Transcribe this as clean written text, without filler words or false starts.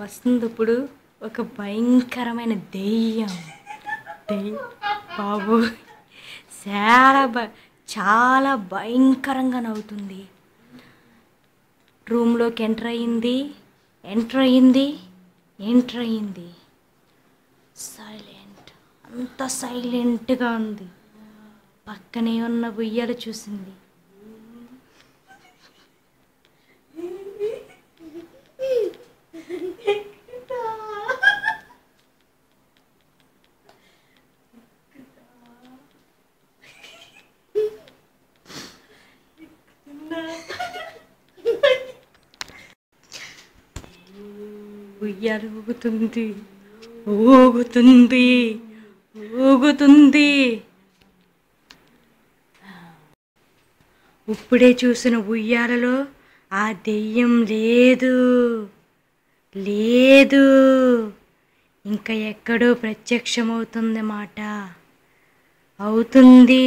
వస్తుంది ఇప్పుడు ఒక భయంకరమైన దెయ్యం. బాబు చాలా భయంకరంగా నవ్వుతుంది. రూమ్లోకి ఎంటర్ అయ్యింది. సైలెంట్, అంత సైలెంట్గా ఉంది. పక్కనే ఉన్న ఉయ్యాల చూసింది. ఉయ్యాల ఊగుతుంది. ఇప్పుడే చూసిన ఉయ్యాలలో ఆ దెయ్యం లేదు. ఇంకా ఎక్కడో ప్రత్యక్షమవుతుంది మాట. అవుతుంది.